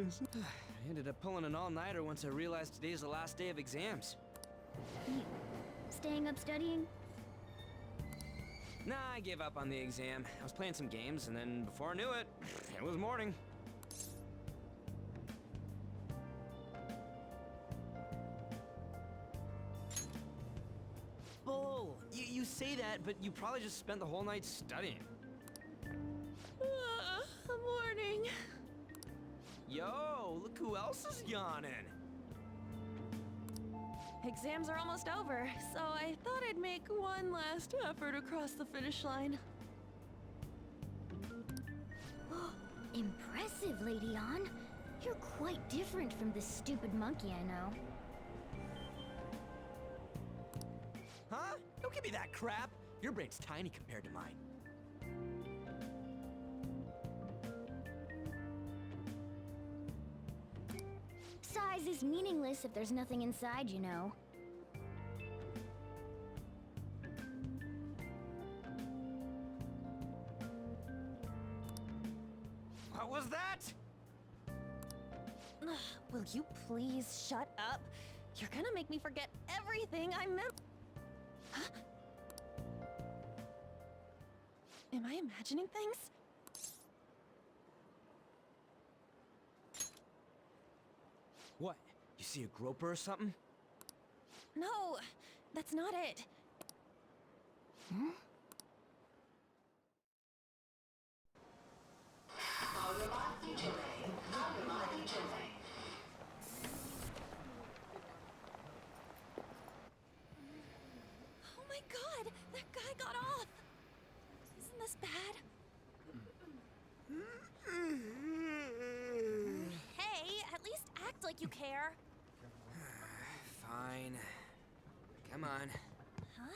I ended up pulling an all-nighter once I realized today's the last day of exams. You staying up studying? Nah, I gave up on the exam. I was playing some games, and then before I knew it, it was morning. Bull! You say that, but you probably just spent the whole night studying. Morning. Yo, look who else is yawning. Exams are almost over, so I thought I'd make one last effort across the finish line. Impressive, Lady An. You're quite different from this stupid monkey I know. Huh? Don't give me that crap. Your brain's tiny compared to mine. Size is meaningless if there's nothing inside, you know. What was that? Will you please shut up? You're gonna make me forget everything I meant. Huh? Am I imagining things? What? You see a groper or something? No, that's not it. Hmm? Oh my God, that guy got off. Isn't this bad? Hey, at least act like you care. Fine. Come on. Huh?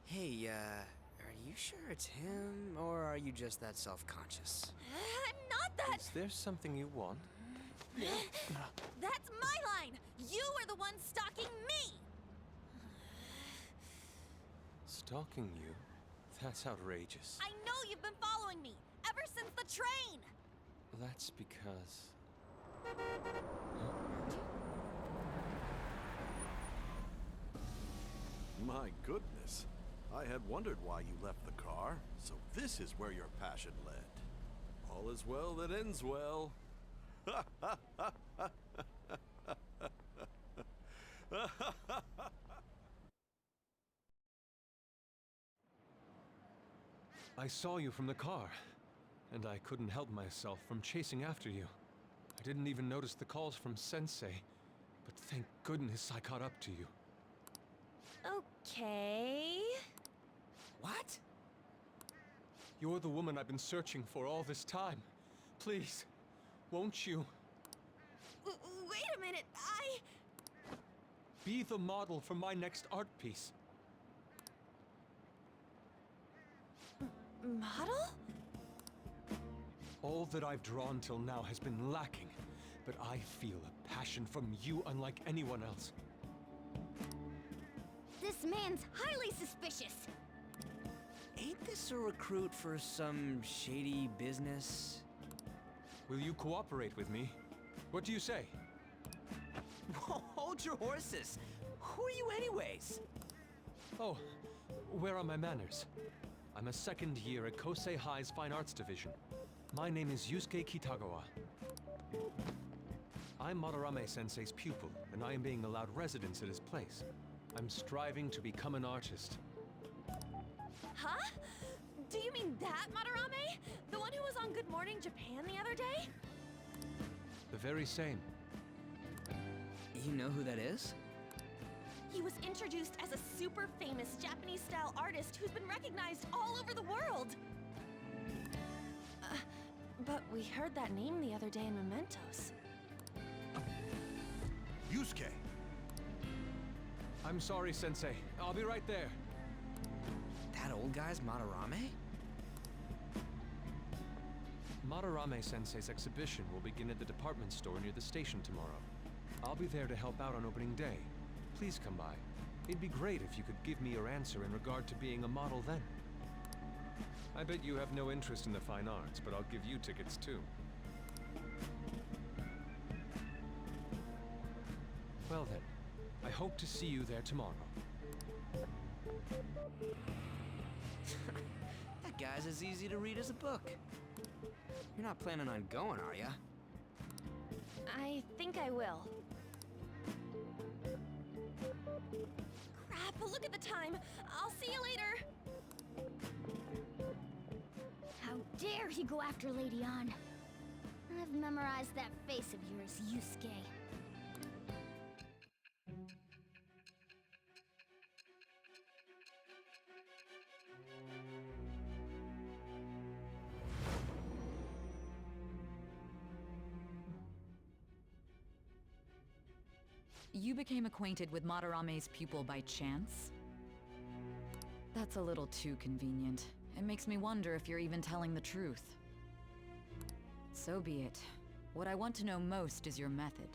Hey, are you sure it's him, or are you just that self-conscious? I'm not that. Is there something you want? That's my line. You are the one stalking me. Stalking you? That's outrageous. I know you've been following me ever since the train. That's because... My goodness. I had wondered why you left the car, so this is where your passion led. All is well that ends well. I saw you from the car, and I couldn't help myself from chasing after you. I didn't even notice the calls from Sensei, but thank goodness I caught up to you. Okay. What? You're the woman I've been searching for all this time. Please, won't you? Wait a minute, Be the model for my next art piece. Model? All that I've drawn till now has been lacking, but I feel a passion from you unlike anyone else. This man's highly suspicious. Ain't this a recruit for some shady business? Will you cooperate with me? What do you say? Hold your horses. Who are you anyways? Oh, where are my manners? I'm a second year at Kosei High's Fine Arts Division. My name is Yusuke Kitagawa. I'm Madarame-sensei's pupil, and I am being allowed residence at his place. I'm striving to become an artist. Huh? Do you mean that Madarame? The one who was on Good Morning Japan the other day? The very same. You know who that is? He was introduced as a super famous Japanese-style artist who's been recognized all over the world. But we heard that name the other day in Mementos. Yusuke! I'm sorry, Sensei. I'll be right there. That old guy's Madarame? Madarame Sensei's exhibition will begin at the department store near the station tomorrow. I'll be there to help out on opening day. Please come by. It'd be great if you could give me your answer in regard to being a model then. I bet you have no interest in the fine arts, but I'll give you tickets too. Well then, I hope to see you there tomorrow. That guy's as easy to read as a book. You're not planning on going, are ya? I think I will. Crap, look at the time. I'll see you later. How dare he go after Lady Ann? I've memorized that face of yours, Yusuke. You became acquainted with Madarame's pupil by chance? That's a little too convenient. It makes me wonder if you're even telling the truth. So be it. What I want to know most is your method.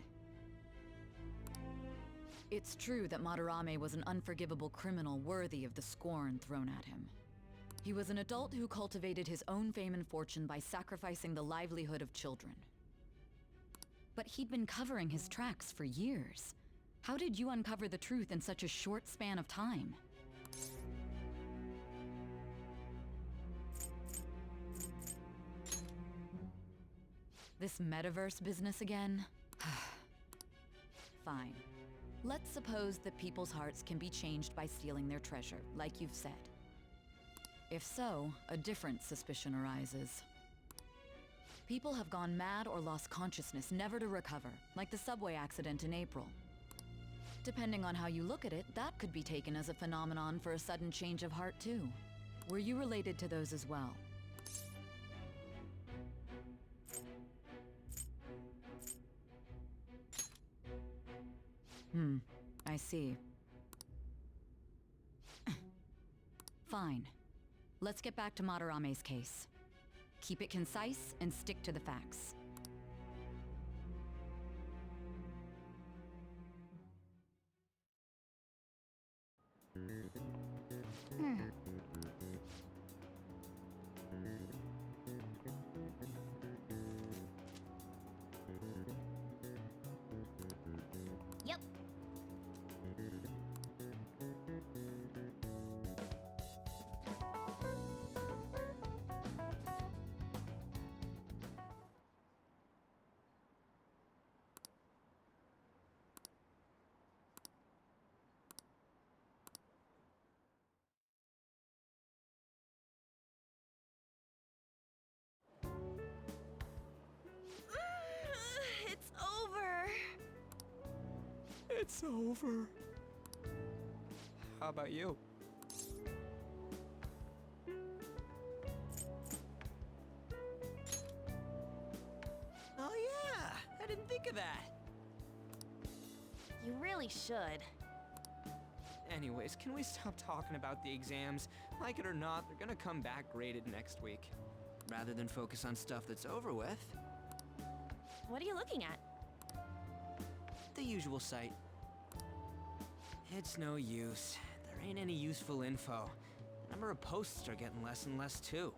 It's true that Madarame was an unforgivable criminal worthy of the scorn thrown at him. He was an adult who cultivated his own fame and fortune by sacrificing the livelihood of children. But he'd been covering his tracks for years. How did you uncover the truth in such a short span of time? This metaverse business again? Fine. Let's suppose that people's hearts can be changed by stealing their treasure, like you've said. If so, a different suspicion arises. People have gone mad or lost consciousness, never to recover, like the subway accident in April. Depending on how you look at it, that could be taken as a phenomenon for a sudden change of heart too. Were you related to those as well? I see. Fine. Let's get back to Madarame's case. Keep it concise and stick to the facts. Yep. It's over. It's over. How about you? Oh yeah, I didn't think of that. You really should. Anyways, can we stop talking about the exams? Like it or not, they're gonna come back graded next week. Rather than focus on stuff that's over with. What are you looking at? The usual site. It's no use. There ain't any useful info. The number of posts are getting less and less too.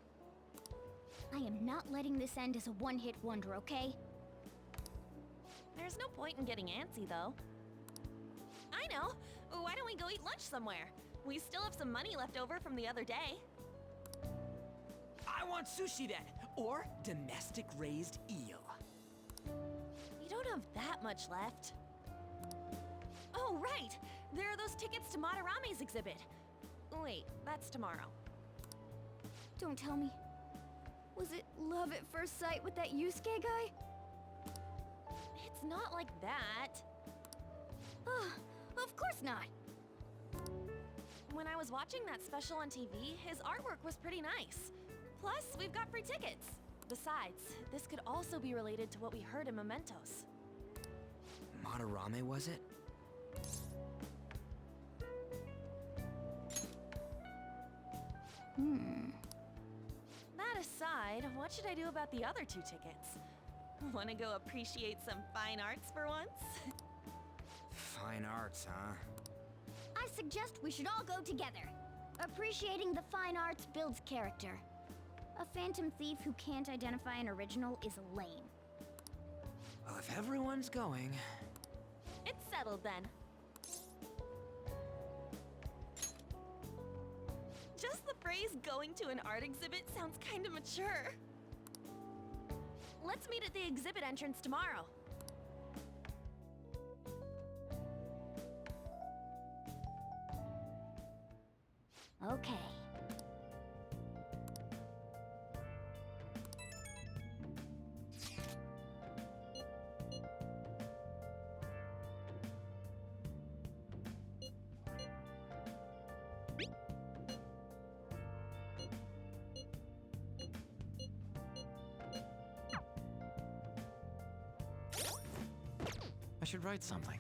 I am not letting this end as a one-hit wonder, okay? There's no point in getting antsy, though. I know! Why don't we go eat lunch somewhere? We still have some money left over from the other day. I want sushi then! Or domestic-raised eel. You don't have that much left. Oh, right! There are those tickets to Madarame's exhibit. Wait, that's tomorrow. Don't tell me. Was it love at first sight with that Yusuke guy? It's not like that. Of course not. When I was watching that special on TV, his artwork was pretty nice. Plus, we've got free tickets. Besides, this could also be related to what we heard in Mementos. Madarame, was it? That aside, what should I do about the other 2 tickets? Wanna go appreciate some fine arts for once? Fine arts, huh? I suggest we should all go together. Appreciating the fine arts builds character. A phantom thief who can't identify an original is lame. Well, if everyone's going... It's settled then. Just the phrase going to an art exhibit sounds kinda mature. Let's meet at the exhibit entrance tomorrow. Okay. I should write something.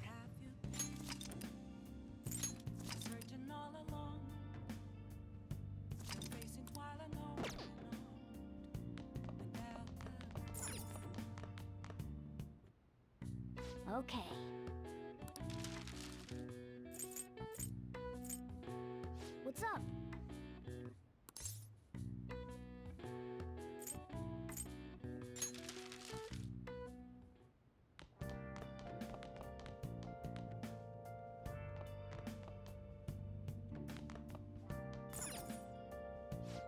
Okay. What's up?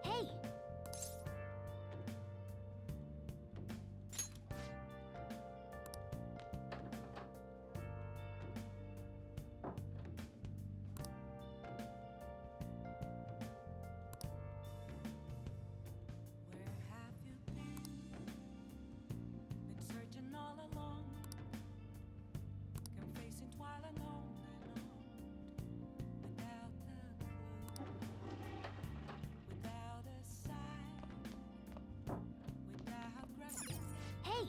Hey! Hey!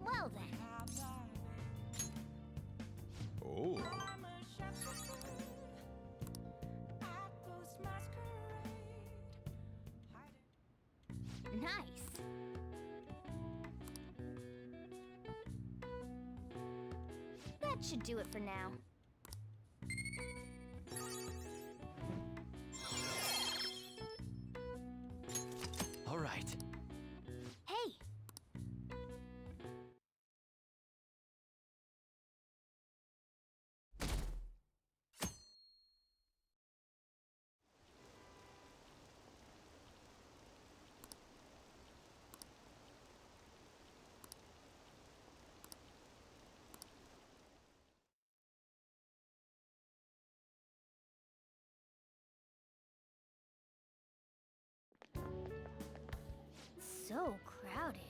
Well then. Oh. Nice. That should do it for now. All right. Hey! So crowded.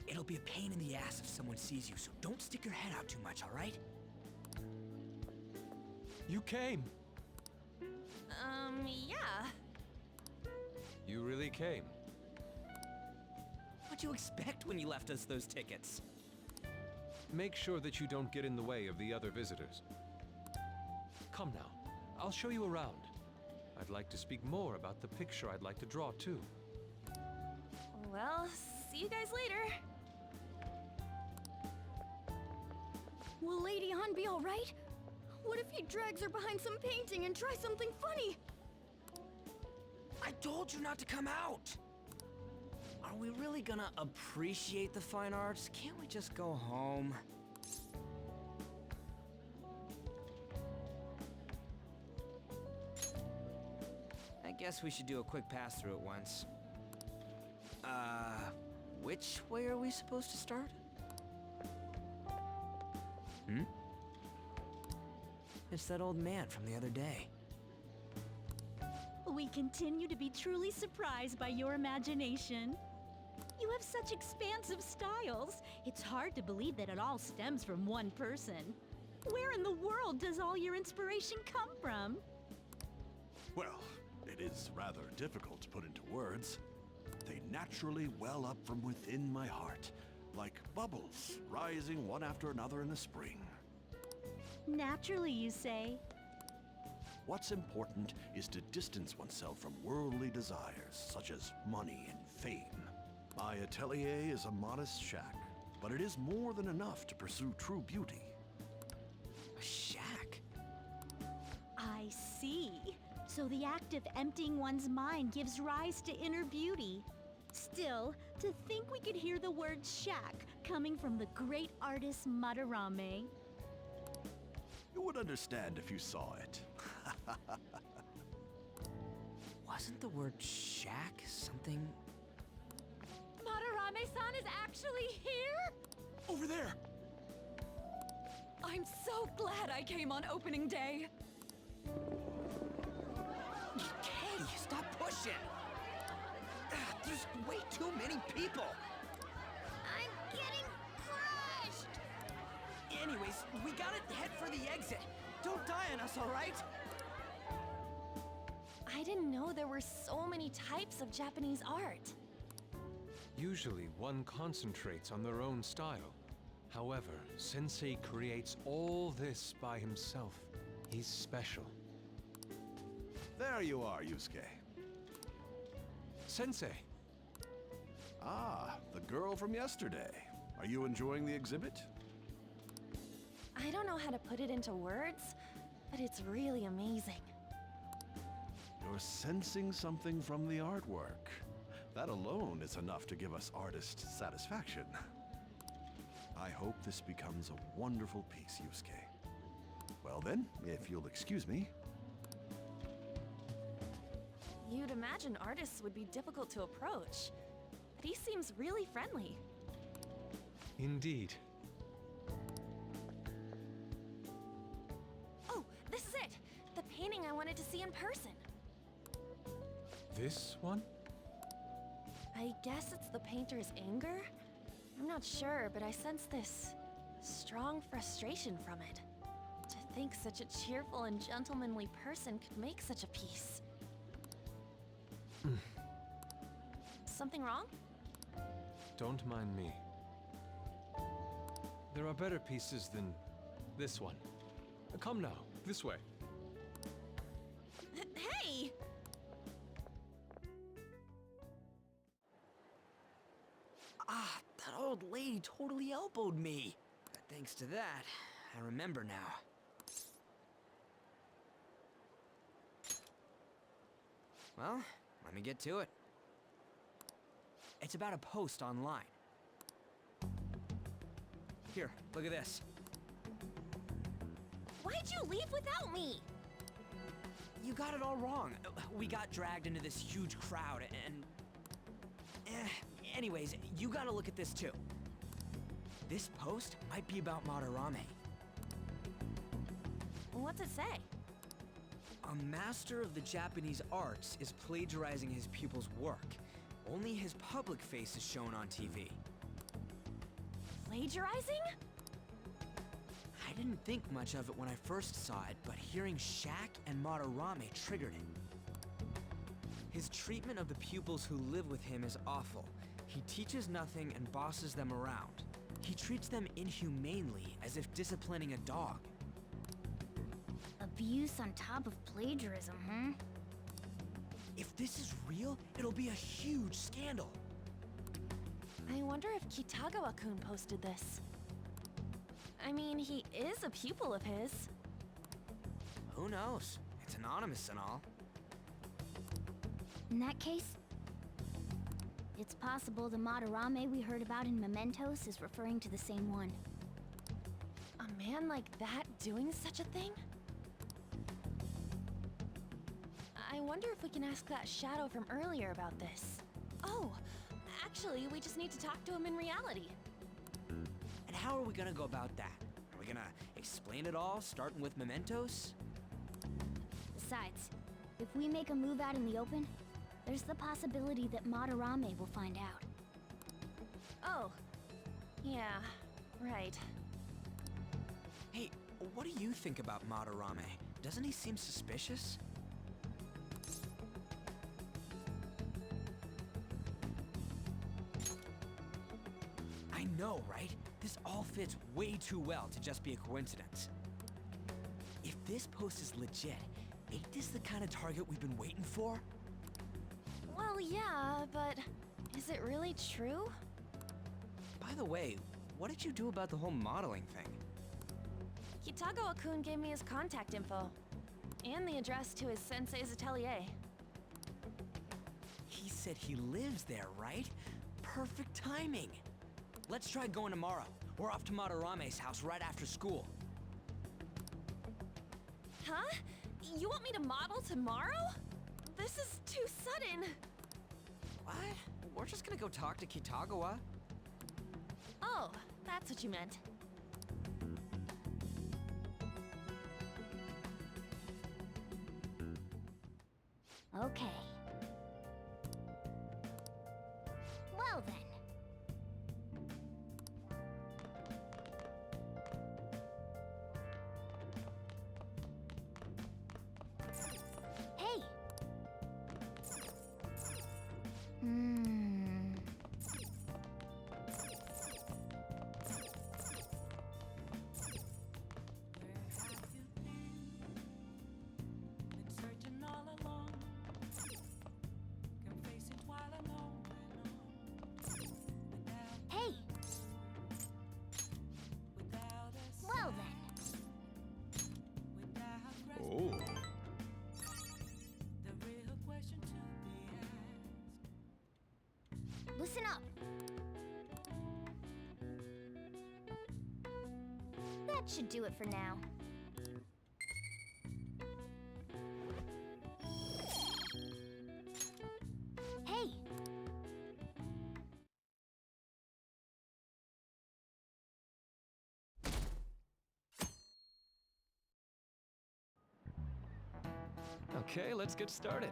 It'll be a pain in the ass if someone sees you, so don't stick your head out too much, all right? You came. Yeah. You really came. What'd you expect when you left us those tickets? Make sure that you don't get in the way of the other visitors. Come now. I'll show you around. I'd like to speak more about the picture I'd like to draw, too. Well, see you guys later. Will Lady Han be alright? What if he drags her behind some painting and tries something funny? I told you not to come out! Are we really gonna appreciate the fine arts? Can't we just go home? I guess we should do a quick pass-through at once. Which way are we supposed to start? It's that old man from the other day. We continue to be truly surprised by your imagination. You have such expansive styles. It's hard to believe that it all stems from one person. Where in the world does all your inspiration come from? Well, it is is rather difficult to put into words. They naturally well up from within my heart, like bubbles rising one after another in the spring. Naturally, you say? What's important is to distance oneself from worldly desires, such as money and fame. My atelier is a modest shack, but it is more than enough to pursue true beauty. A shack? I see. So the act of emptying one's mind gives rise to inner beauty. Still, to think we could hear the word shack coming from the great artist Madarame. You would understand if you saw it. Wasn't the word shack something? Madarame-san is actually here? Over there! I'm so glad I came on opening day. Katie, stop pushing! There's way too many people! I'm getting crushed! Anyways, we gotta head for the exit. Don't die on us, alright? I didn't know there were so many types of Japanese art. Usually, one concentrates on their own style. However, Sensei creates all this by himself. He's special. There you are, Yusuke. Sensei! Ah, the girl from yesterday. Are you enjoying the exhibit? I don't know how to put it into words, but it's really amazing. You're sensing something from the artwork. That alone is enough to give us artist satisfaction. I hope this becomes a wonderful piece, Yusuke. Well then, if you'll excuse me. You'd imagine artists would be difficult to approach, but he seems really friendly. Indeed. Oh, this is it! The painting I wanted to see in person. This one? I guess it's the painter's anger? I'm not sure, but I sense this strong frustration from it. To think such a cheerful and gentlemanly person could make such a piece. Something wrong? Don't mind me. There are better pieces than this one. Come now, this way. Hey! Ah, that old lady totally elbowed me. But thanks to that, I remember now. Well, let me get to it. It's about a post online. Here, look at this. Why'd you leave without me? You got it all wrong. We got dragged into this huge crowd and... anyways, you gotta look at this too. This post might be about Madarame. What's it say? A master of the Japanese arts is plagiarizing his pupil's work. Only his public face is shown on TV. Plagiarizing? I didn't think much of it when I first saw it, but hearing Shack and Madarame triggered it. His treatment of the pupils who live with him is awful. He teaches nothing and bosses them around. He treats them inhumanely, as if disciplining a dog. Abuse on top of plagiarism, huh? If this is real, it'll be a huge scandal. I wonder if Kitagawa-kun posted this. I mean, he is a pupil of his. Who knows? It's anonymous and all. In that case, it's possible the Madarame we heard about in Mementos is referring to the same one. A man like that doing such a thing? I wonder if we can ask that shadow from earlier about this. Oh, actually, we just need to talk to him in reality. And how are we gonna go about that? Are we gonna explain it all, starting with Mementos? Besides, if we make a move out in the open, there's the possibility that Madarame will find out. Oh, yeah, right. Hey, what do you think about Madarame? Doesn't he seem suspicious? know, right? This all fits way too well to just be a coincidence. If this post is legit, ain't this the kind of target we've been waiting for? Well, yeah, but is it really true? By the way, what did you do about the whole modeling thing? Kitagawa-kun gave me his contact info. And the address to his sensei's atelier. He said he lives there, right? Perfect timing. Let's try going tomorrow. We're off to Madarame's house right after school. Huh? You want me to model tomorrow? This is too sudden. What? We're just gonna go talk to Kitagawa. Oh, that's what you meant. Okay. Well then. Hey! Hey! Well then. Oh. Listen up. That should do it for now. Hey! Okay, let's get started.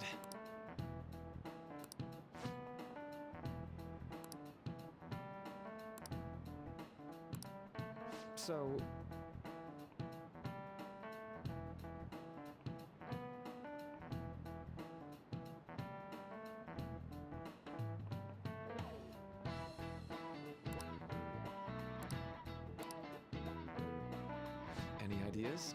So... Any ideas?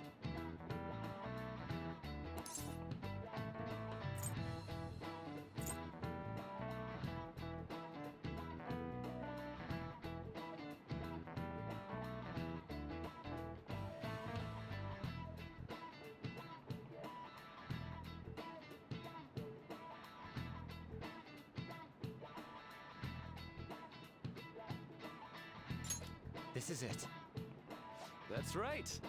This is it. That's right.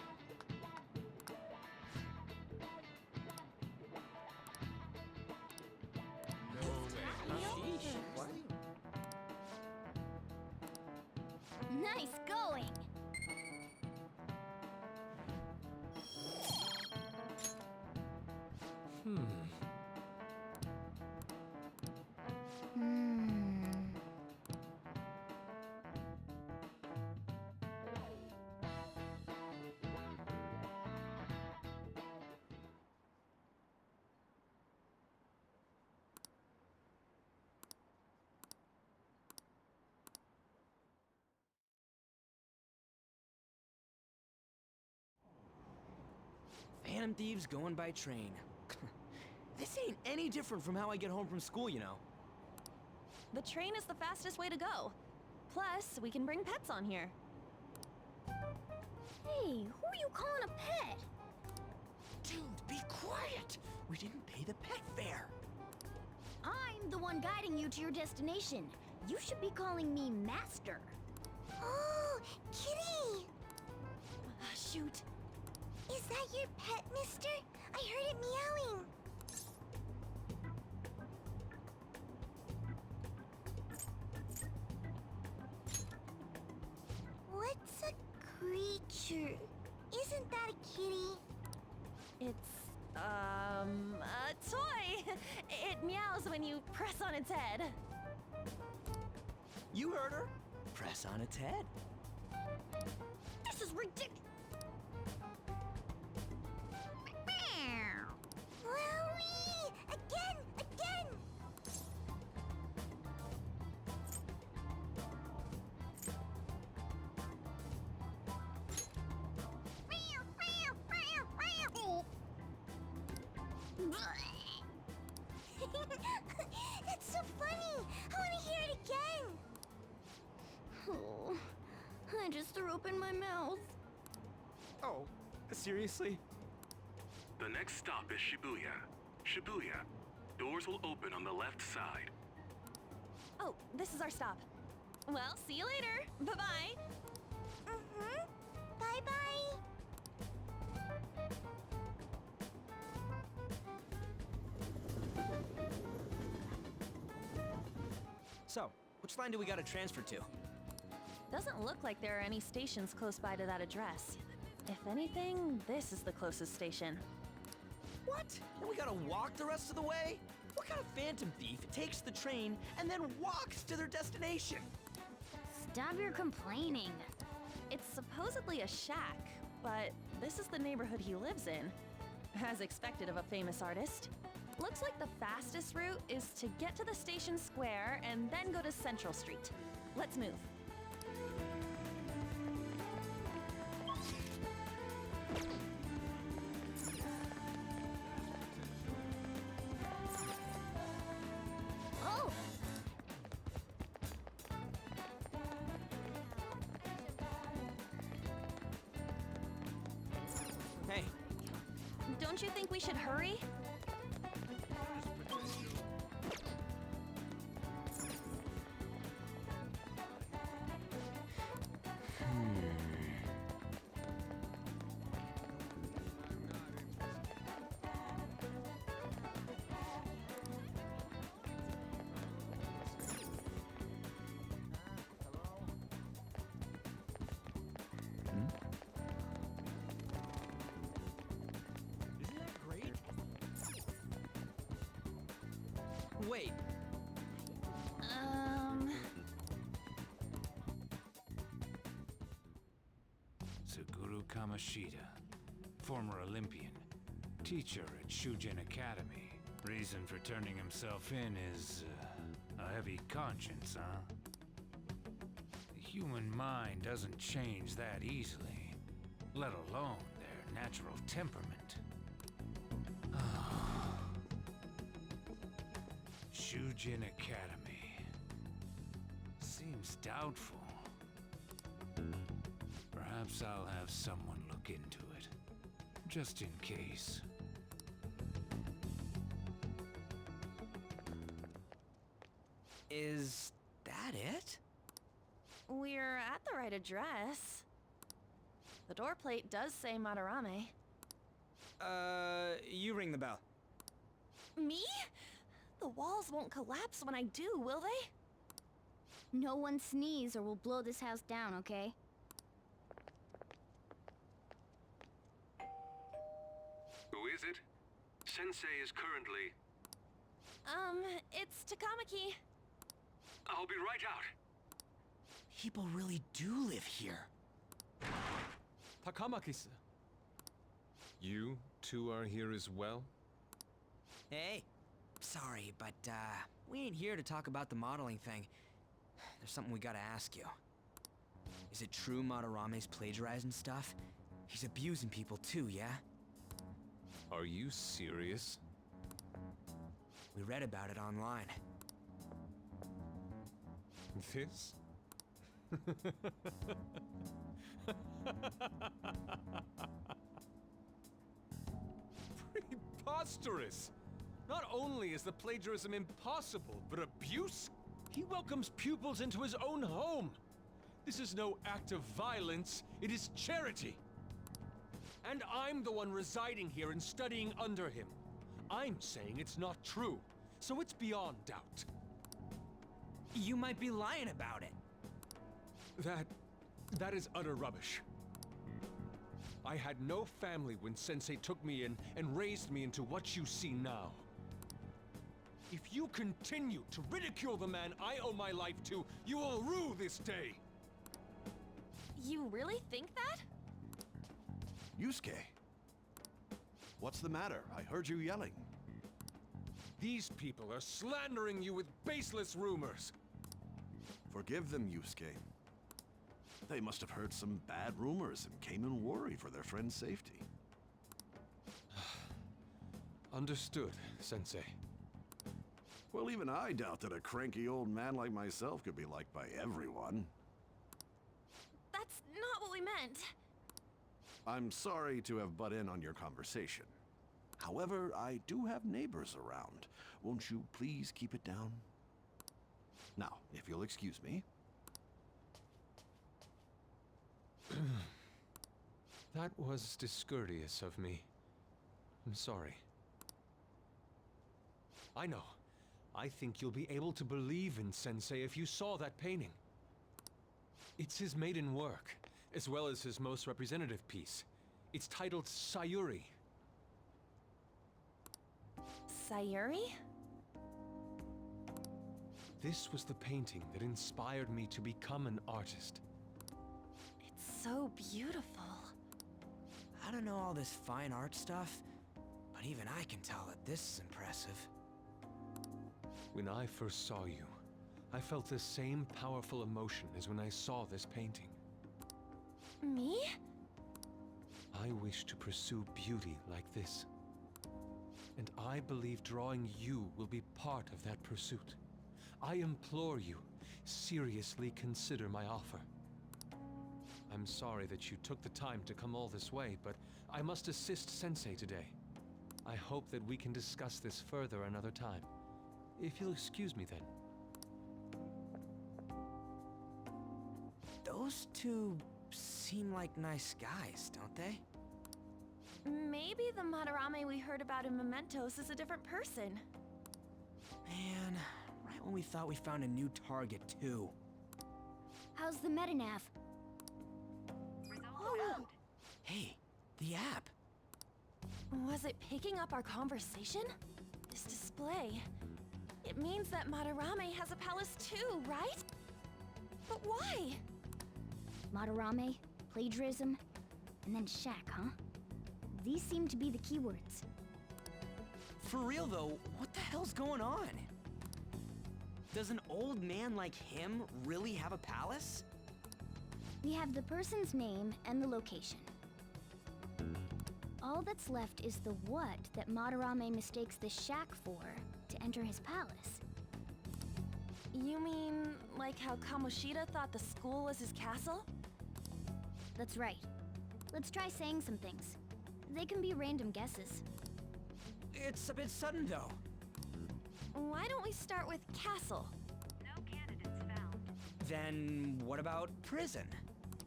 Nice going! Phantom thieves going by train. This ain't any different from how I get home from school, you know. The train is the fastest way to go. Plus, we can bring pets on here. Hey, who are you calling a pet? Dude, be quiet! We didn't pay the pet fare. I'm the one guiding you to your destination. You should be calling me Master. Oh, Kitty! Shoot. Is that your pet, mister? I heard it meowing. What's a creature? Isn't that a kitty? It's, a toy. It meows when you press on its head. You heard her. Press on its head. This is ridiculous. Wowie! Again! It's so funny! I want to hear it again! Oh, I just threw up in my mouth. Oh, seriously? The next stop is Shibuya. Shibuya. Doors will open on the left side. Oh, this is our stop. Well, see you later. Bye-bye. Bye-bye. So, which line do we gotta transfer to? Doesn't look like there are any stations close by to that address. If anything, this is the closest station. What? And we gotta walk the rest of the way? What kind of phantom thief takes the train and then walks to their destination? Stop your complaining. It's supposedly a shack, but this is the neighborhood he lives in. As expected of a famous artist. Looks like the fastest route is to get to the station square and then go to Central Street. Let's move. Oh! Hey, Don't you think we should hurry? isn't that great? Wait, Suguru Kamoshida, former Olympian, teacher at Shujin Academy. Reason for turning himself in is a heavy conscience, huh? The human mind doesn't change that easily, let alone their natural temperament. Shujin Academy. Seems doubtful. Perhaps I'll have someone look into it, just in case. is that it? We're at the right address. The door plate does say Madarame. You ring the bell. Me? The walls won't collapse when I do, will they? No one sneeze or we'll blow this house down, okay? Who is it? Sensei is currently... It's Takamaki. I'll be right out. People really do live here. Takamaki-san. You two are here as well? Hey, sorry, but, we ain't here to talk about the modeling thing. There's something we gotta ask you. Is it true Madarame's plagiarizing stuff? He's abusing people too, yeah? Are you serious? We read about it online. This? Preposterous! Not only is the plagiarism impossible, but abuse? He welcomes pupils into his own home! This is no act of violence, it is charity! And I'm the one residing here and studying under him. I'm saying it's not true, so it's beyond doubt. You might be lying about it. That is utter rubbish. I had no family when Sensei took me in and raised me into what you see now. If you continue to ridicule the man I owe my life to, you will rue this day! You really think that? Yusuke, what's the matter? I heard you yelling. These people are slandering you with baseless rumors. Forgive them, Yusuke. They must have heard some bad rumors and came in worried for their friend's safety. Understood, Sensei. Well, even I doubt that a cranky old man like myself could be liked by everyone. That's not what we meant. I'm sorry to have butt in on your conversation. However, I do have neighbors around. Won't you please keep it down? Now, if you'll excuse me. That was discourteous of me. I'm sorry. I know. I think you'll be able to believe in Sensei if you saw that painting. It's his maiden work, as well as his most representative piece. It's titled Sayuri. Sayuri? This was the painting that inspired me to become an artist. It's so beautiful. I don't know all this fine art stuff, but even I can tell that this is impressive. When I first saw you, I felt the same powerful emotion as when I saw this painting. Me? I wish to pursue beauty like this. And I believe drawing you will be part of that pursuit. I implore you, seriously consider my offer. I'm sorry that you took the time to come all this way, but I must assist Sensei today. I hope that we can discuss this further another time. If you'll excuse me then. Those two seem like nice guys, don't they? Maybe the Madarame we heard about in Mementos is a different person. Man, right when we thought we found a new target, too. How's the metanav? Oh, Hey, the app. was it picking up our conversation? This display. It means that Madarame has a palace too, right? But why? Madarame, plagiarism, and then shack, huh? These seem to be the keywords. For real, though, what the hell's going on? Does an old man like him really have a palace? We have the person's name and the location. All that's left is the what that Madarame mistakes the shack for to enter his palace. You mean like how Kamoshida thought the school was his castle? That's right. Let's try saying some things. They can be random guesses. It's a bit sudden, though. Why don't we start with castle? No candidates found. Then what about prison?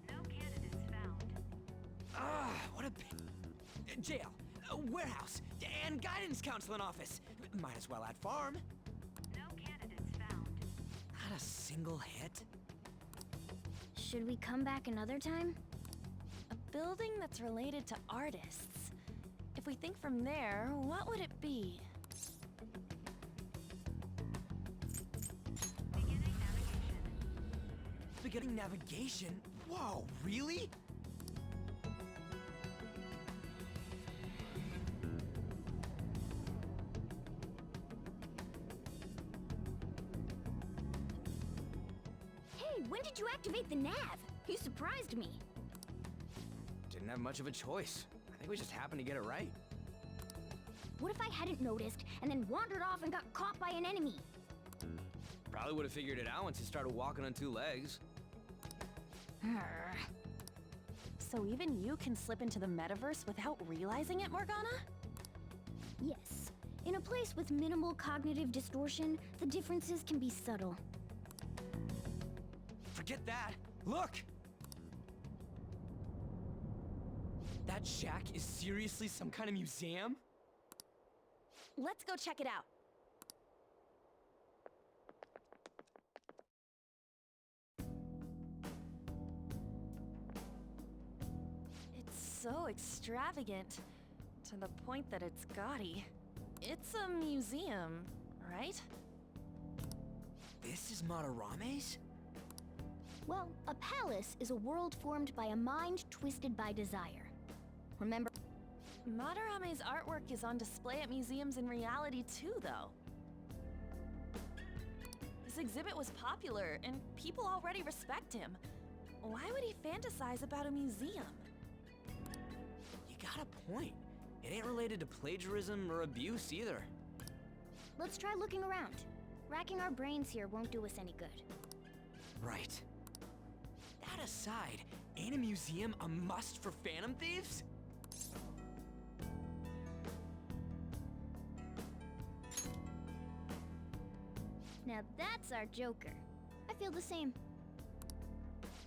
No candidates found. Ah, what a jail, warehouse, and guidance counseling office. Might as well add farm. No candidates found. Not a single hit. Should we come back another time? A building that's related to artists. If we think from there, what would it be? Beginning navigation. Beginning navigation? Whoa, really? Hey, when did you activate the nav? You surprised me. Didn't have much of a choice. I think we just happened to get it right. What if I hadn't noticed and then wandered off and got caught by an enemy? Probably would have figured it out once you started walking on two legs. Arr. So even you can slip into the metaverse without realizing it, Morgana? Yes. In a place with minimal cognitive distortion, the differences can be subtle. Forget that. Look! That shack is seriously some kind of museum? Let's go check it out. It's so extravagant, to the point that it's gaudy. It's a museum, right? This is Madarame's? Well, a palace is a world formed by a mind twisted by desire. Remember? Madarame's artwork is on display at museums in reality too, though. This exhibit was popular, and people already respect him. Why would he fantasize about a museum? You got a point. It ain't related to plagiarism or abuse either. Let's try looking around. Racking our brains here won't do us any good. Right. That aside, ain't a museum a must for Phantom Thieves? Now that's our Joker. I feel the same.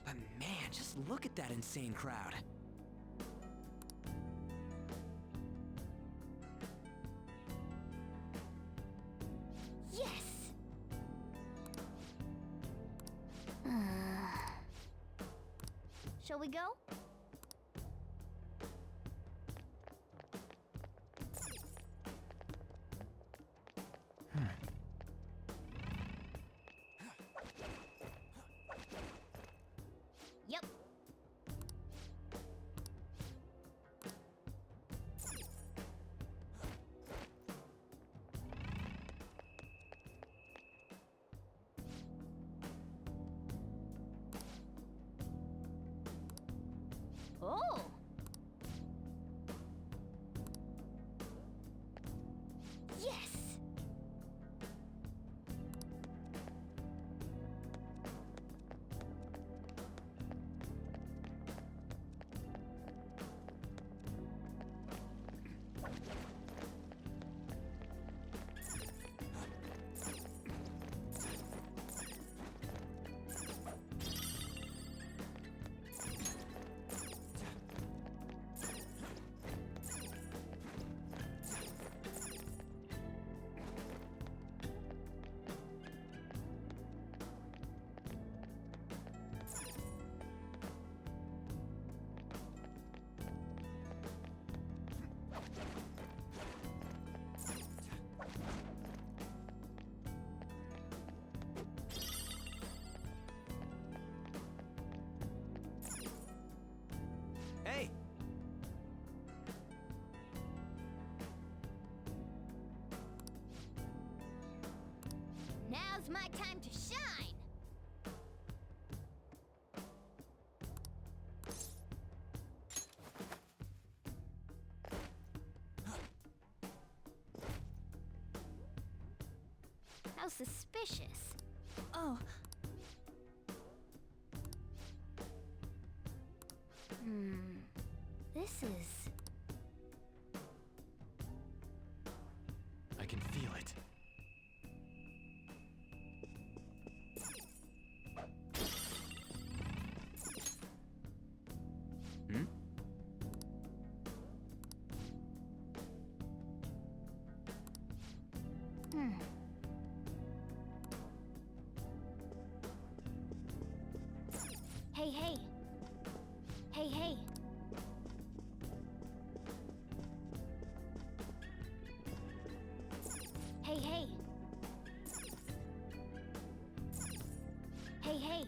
But man, just look at that insane crowd. Yes! Shall we go? Yep. Oh! Yes! Hey! Now's my time to shine! How suspicious. Oh, This is... I can feel it. Hmm? Hey, hey. Hey, hey. Hey, hey. Hey, hey.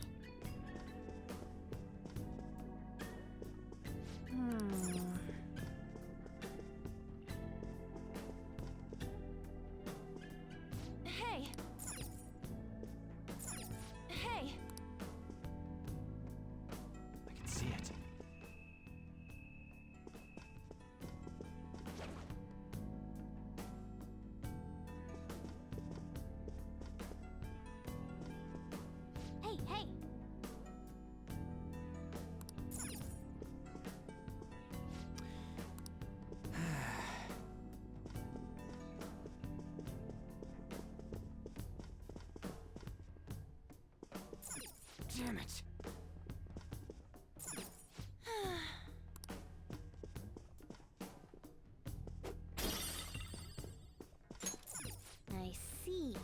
hey! Hey! I can see it. Hey, hey. Damn it! I see.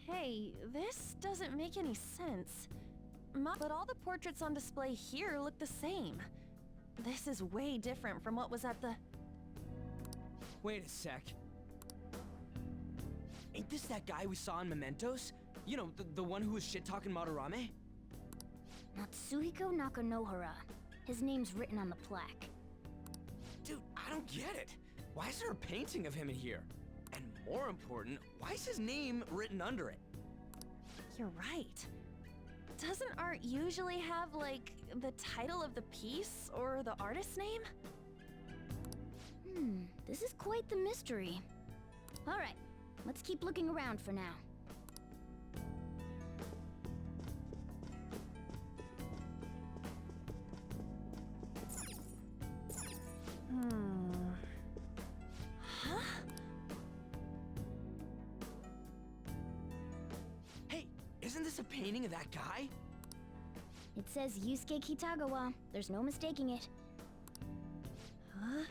Hey, this doesn't make any sense. But all the portraits on display here look the same. This is way different from what was at the... Wait a sec. Ain't this that guy we saw in Mementos? You know, the one who was shit-talking Madarame? Natsuhiko Nakanohara. His name's written on the plaque. Dude, I don't get it. Why is there a painting of him in here? And more important, why is his name written under it? You're right. Doesn't art usually have, like, the title of the piece or the artist's name? This is quite the mystery. Alright, let's keep looking around for now. Huh? Hey, isn't this a painting of that guy? It says Yusuke Kitagawa. There's no mistaking it. Huh?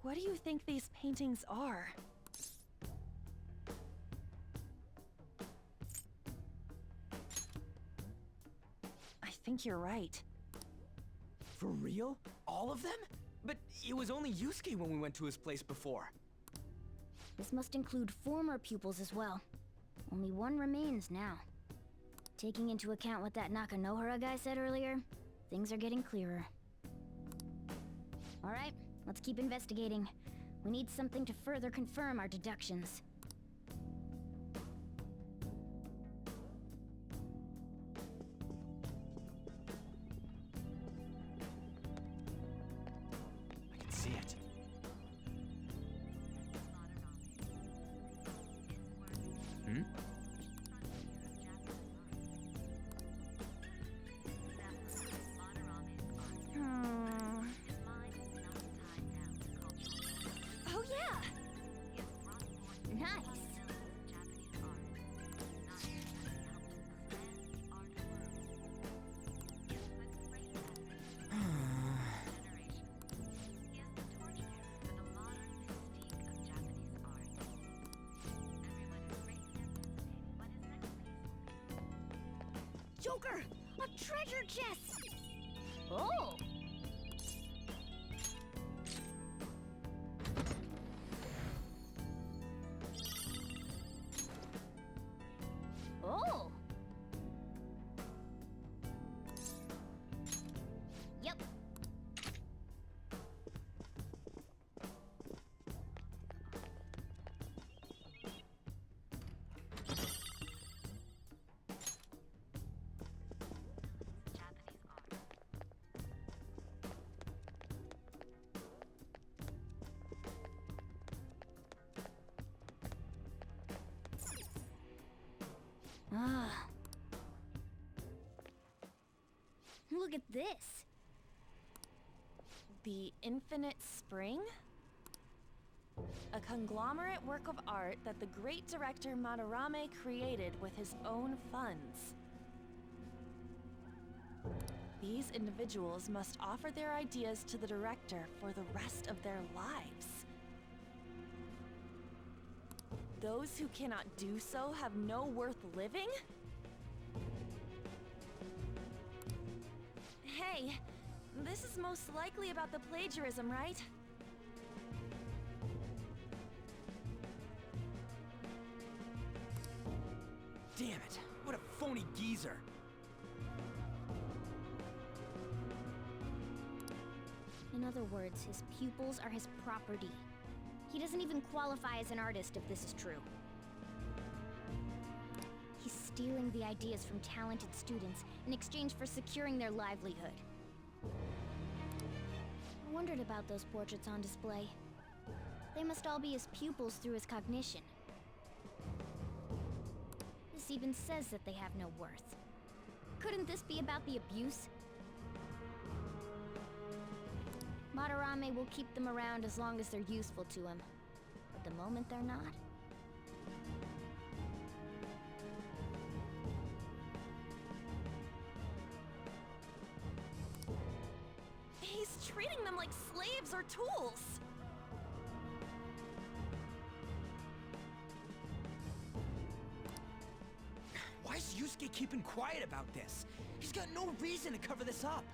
What do you think these paintings are? I think you're right. For real? All of them? But it was only Yusuke when we went to his place before. This must include former pupils as well. Only one remains now. Taking into account what that Nakanohara guy said earlier, things are getting clearer. Alright, let's keep investigating. We need something to further confirm our deductions. I can see it. Hmm? Oh yeah! Nice! Joker! A treasure chest! Oh! Oh! Yep. Ah. Look at this. The Infinite Spring? A conglomerate work of art that the great director Madarame created with his own funds. These individuals must offer their ideas to the director for the rest of their lives. Those who cannot do so have no worth living? Hey, this is most likely about the plagiarism, right? Damn it, what a phony geezer. In other words, his pupils are his property. He doesn't even qualify as an artist if this is true. He's stealing the ideas from talented students in exchange for securing their livelihood. I wondered about those portraits on display. They must all be his pupils through his cognition. This even says that they have no worth. Couldn't this be about the abuse? Madarame will keep them around as long as they're useful to him. But the moment they're not... He's treating them like slaves or tools. Why is Yusuke keeping quiet about this? He's got no reason to cover this up.